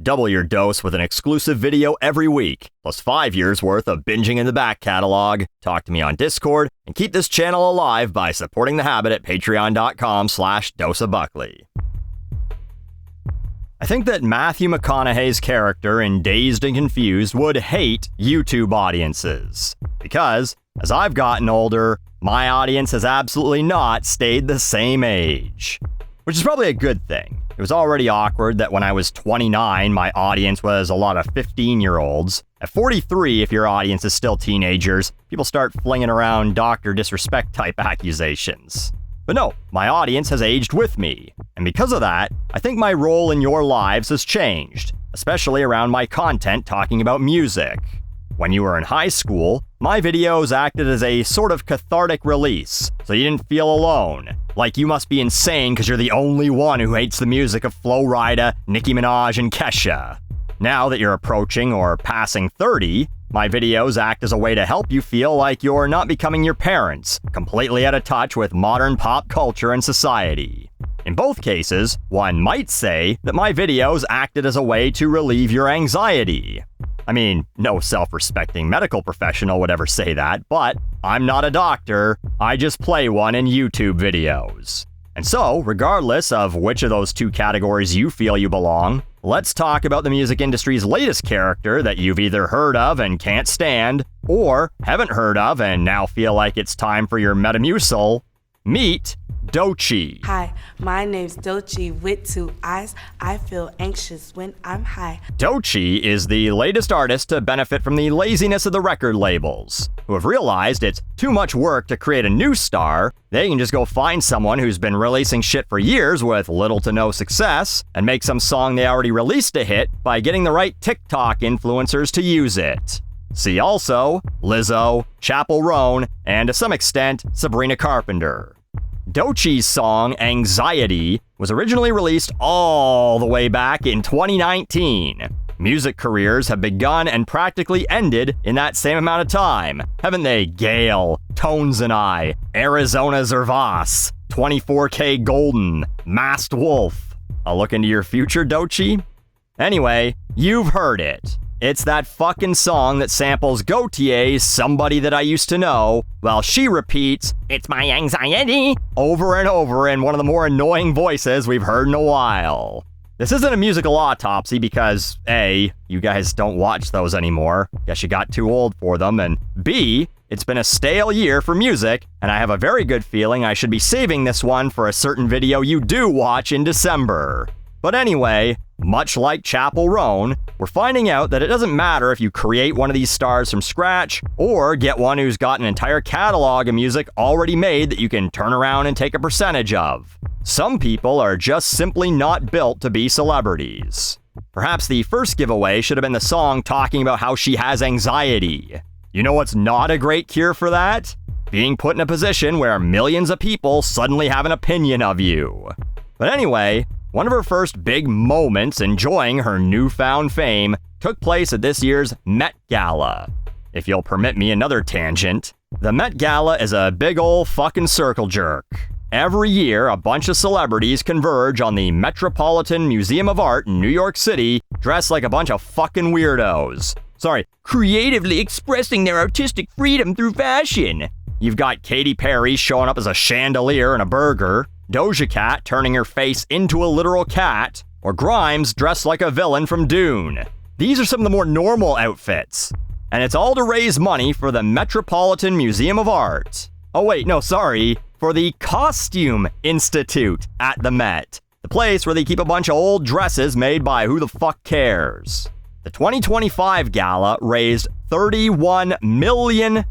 Double your dose with an exclusive video every week, plus 5 years worth of binging in the back catalog. Talk to me on Discord, and keep this channel alive by supporting The Habit at patreon.com/doseofbuckley. I think that Matthew McConaughey's character in Dazed and Confused would hate YouTube audiences. Because, as I've gotten older, my audience has absolutely not stayed the same age. Which is probably a good thing. It was already awkward that when I was 29, my audience was a lot of 15-year-olds. At 43, if your audience is still teenagers, people start flinging around Dr. Disrespect type accusations. But no, my audience has aged with me. And because of that, I think my role in your lives has changed, especially around my content talking about music. When you were in high school, my videos acted as a sort of cathartic release, so you didn't feel alone. Like you must be insane because you're the only one who hates the music of Flo Rida, Nicki Minaj, and Kesha. Now that you're approaching or passing 30, my videos act as a way to help you feel like you're not becoming your parents, completely out of touch with modern pop culture and society. In both cases, one might say that my videos acted as a way to relieve your anxiety. I mean, no self-respecting medical professional would ever say that, but I'm not a doctor, I just play one in YouTube videos. And so, regardless of which of those two categories you feel you belong, let's talk about the music industry's latest character that you've either heard of and can't stand, or haven't heard of and now feel like it's time for your Metamucil. Meet Doechii. Hi, my name's Doechii with 2 eyes. I feel anxious when I'm high. Doechii is the latest artist to benefit from the laziness of the record labels, who have realized it's too much work to create a new star. They can just go find someone who's been releasing shit for years with little to no success, and make some song they already released a hit by getting the right TikTok influencers to use it. See also Lizzo, Chappell Roan, and to some extent, Sabrina Carpenter. Doechii's song, Anxiety, was originally released all the way back in 2019. Music careers have begun and practically ended in that same amount of time, haven't they? Gale, Tones and I, Arizona Zervas, 24K Golden, Masked Wolf. I'll look into your future, Doechii? Anyway, you've heard it. It's that fucking song that samples Doechii's Somebody That I Used to Know, while she repeats, "It's my anxiety," over and over in one of the more annoying voices we've heard in a while. This isn't a musical autopsy because A, you guys don't watch those anymore, guess you got too old for them, and B, it's been a stale year for music, and I have a very good feeling I should be saving this one for a certain video you do watch in December. But anyway, much like Chappell Roan, we're finding out that it doesn't matter if you create one of these stars from scratch, or get one who's got an entire catalog of music already made that you can turn around and take a percentage of. Some people are just simply not built to be celebrities. Perhaps the first giveaway should have been the song talking about how she has anxiety. You know what's not a great cure for that? Being put in a position where millions of people suddenly have an opinion of you. But anyway, one of her first big moments enjoying her newfound fame took place at this year's Met Gala. If you'll permit me another tangent, the Met Gala is a big ol' fucking circle jerk. Every year, a bunch of celebrities converge on the Metropolitan Museum of Art in New York City, dressed like a bunch of fucking weirdos. Sorry, creatively expressing their artistic freedom through fashion. You've got Katy Perry showing up as a chandelier and a burger, Doja Cat turning her face into a literal cat, or Grimes dressed like a villain from Dune. These are some of the more normal outfits. And it's all to raise money for the Metropolitan Museum of Art. Oh wait, no, sorry, for the Costume Institute at the Met. The place where they keep a bunch of old dresses made by who the fuck cares. The 2025 gala raised $31 million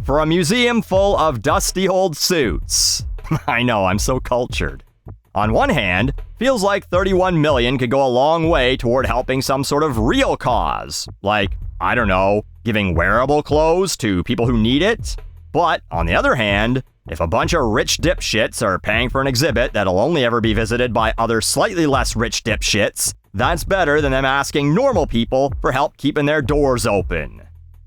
for a museum full of dusty old suits. I know, I'm so cultured. On one hand, feels like $31 million could go a long way toward helping some sort of real cause. Like, I don't know, giving wearable clothes to people who need it. But, on the other hand, if a bunch of rich dipshits are paying for an exhibit that'll only ever be visited by other slightly less rich dipshits, that's better than them asking normal people for help keeping their doors open.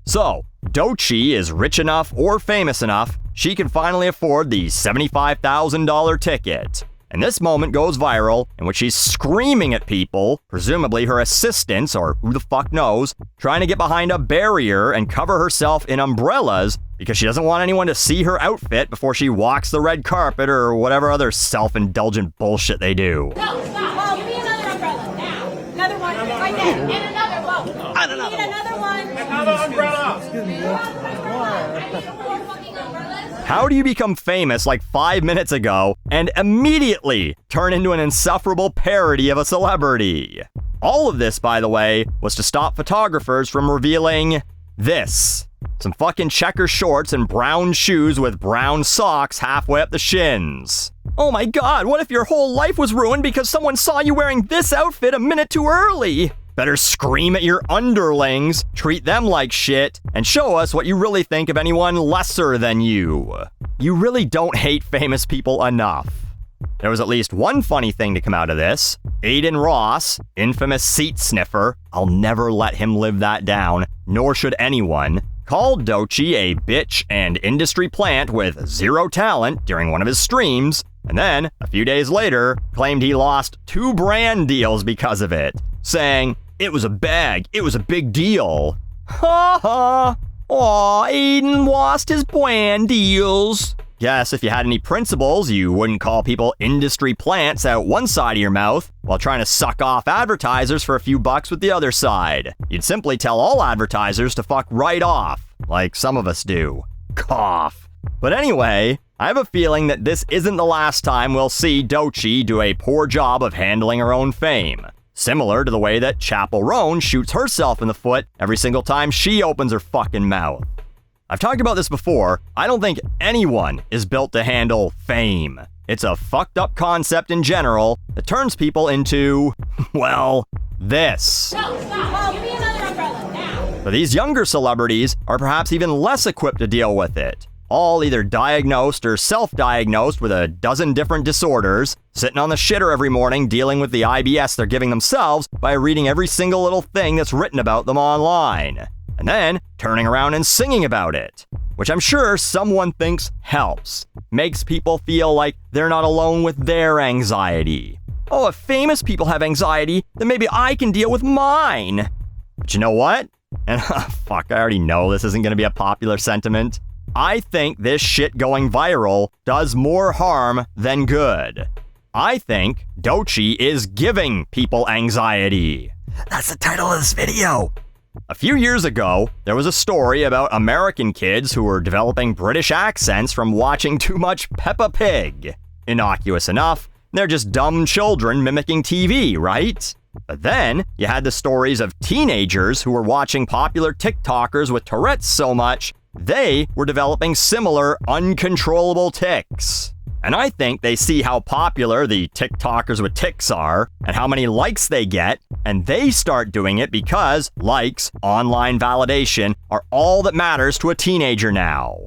So, Doechii is rich enough or famous enough, she can finally afford the $75,000 ticket. and this moment goes viral in which she's screaming at people, presumably her assistants or who the fuck knows, trying to get behind a barrier and cover herself in umbrellas because she doesn't want anyone to see her outfit before she walks the red carpet or whatever other self-indulgent bullshit they do. No, stop. Give me another umbrella now. Another one right there. And another one. Need another one. Another umbrella. Excuse me. I need more fucking umbrellas. How do you become famous like 5 minutes ago and immediately turn into an insufferable parody of a celebrity? All of this, by the way, was to stop photographers from revealing this. Some fucking checker shorts and brown shoes with brown socks halfway up the shins. Oh my god, what if your whole life was ruined because someone saw you wearing this outfit a minute too early? Better scream at your underlings, treat them like shit, and show us what you really think of anyone lesser than you. You really don't hate famous people enough. There was at least one funny thing to come out of this. Aiden Ross, infamous seat sniffer, I'll never let him live that down, nor should anyone, called Doechii a bitch and industry plant with zero talent during one of his streams, and then, a few days later, claimed he lost 2 brand deals because of it, saying, "It was a bag, it was a big deal." Ha ha! Aw, Aiden lost his brand deals. Guess if you had any principles, you wouldn't call people industry plants out one side of your mouth while trying to suck off advertisers for a few bucks with the other side. You'd simply tell all advertisers to fuck right off, like some of us do. Cough. But anyway, I have a feeling that this isn't the last time we'll see Doechii do a poor job of handling her own fame. Similar to the way that Chapel Roan shoots herself in the foot every single time she opens her fucking mouth. I've talked about this before. I don't think anyone is built to handle fame. It's a fucked up concept in general that turns people into, well, this. No, stop. Give me another umbrella now. But these younger celebrities are perhaps even less equipped to deal with it. All either diagnosed or self-diagnosed with a dozen different disorders, sitting on the shitter every morning dealing with the IBS they're giving themselves by reading every single little thing that's written about them online. And then turning around and singing about it, which I'm sure someone thinks helps, makes people feel like they're not alone with their anxiety. Oh, if famous people have anxiety, then maybe I can deal with mine. But you know what? And fuck, I already know this isn't going to be a popular sentiment. I think this shit going viral does more harm than good. I think Doechii is giving people anxiety. That's the title of this video. A few years ago, there was a story about American kids who were developing British accents from watching too much Peppa Pig. Innocuous enough, they're just dumb children mimicking TV, right? But then, you had the stories of teenagers who were watching popular TikTokers with Tourette's so much, they were developing similar uncontrollable tics. And I think they see how popular the TikTokers with tics are and how many likes they get, and they start doing it because likes, online validation, are all that matters to a teenager now.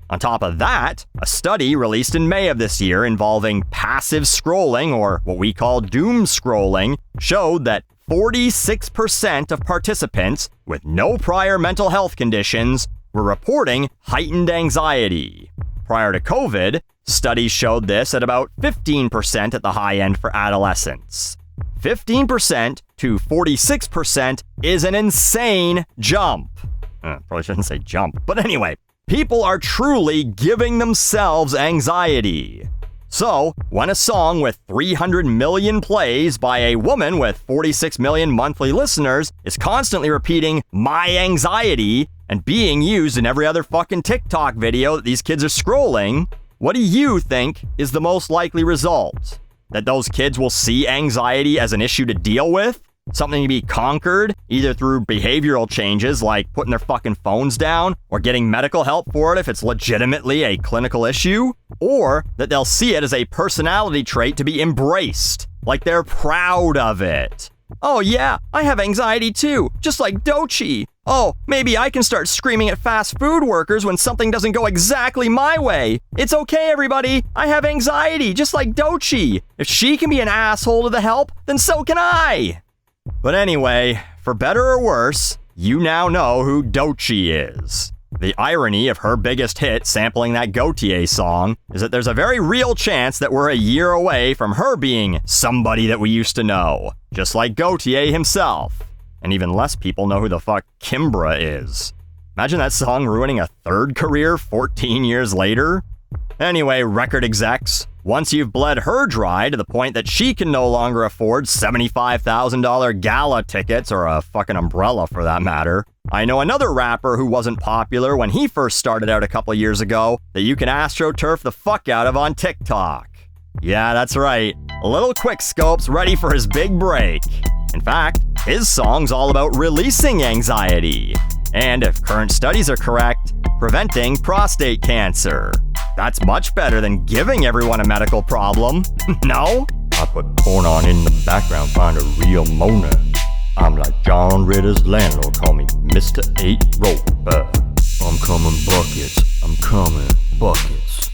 On top of that, a study released in May of this year involving passive scrolling, or what we call doom scrolling, showed that 46% of participants with no prior mental health conditions were reporting heightened anxiety. Prior to COVID, studies showed this at about 15% at the high end for adolescents. 15% to 46% is an insane jump. Probably shouldn't say jump, but anyway, people are truly giving themselves anxiety. So, when a song with 300 million plays by a woman with 46 million monthly listeners is constantly repeating "my anxiety" and being used in every other fucking TikTok video that these kids are scrolling, what do you think is the most likely result? That those kids will see anxiety as an issue to deal with? Something to be conquered, either through behavioral changes like putting their fucking phones down or getting medical help for it if it's legitimately a clinical issue? Or that they'll see it as a personality trait to be embraced, like they're proud of it? Oh yeah, I have anxiety too, just like Doechii. Oh, maybe I can start screaming at fast food workers when something doesn't go exactly my way. It's okay, everybody. I have anxiety, just like Doechii. If she can be an asshole to the help, then so can I. But anyway, for better or worse, you now know who Doechii is. The irony of her biggest hit sampling that Doechii song is that there's a very real chance that we're a year away from her being somebody that we used to know, just like Doechii himself. And even less people know who the fuck Kimbra is. Imagine that song ruining a third career 14 years later. Anyway, record execs, once you've bled her dry to the point that she can no longer afford $75,000 Gala tickets, or a fucking umbrella for that matter, I know another rapper who wasn't popular when he first started out a couple years ago that you can AstroTurf the fuck out of on TikTok. Yeah, that's right, a little Quickscope's ready for his big break. In fact, his song's all about releasing anxiety. And if current studies are correct, preventing prostate cancer. That's much better than giving everyone a medical problem. No? I put porn on in the background, find a real moaner. I'm like John Ritter's landlord, call me Mr. 8 Roper. I'm coming buckets, I'm coming buckets.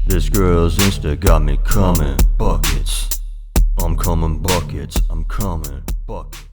This girl's Insta got me coming buckets. I'm coming buckets, I'm coming buckets.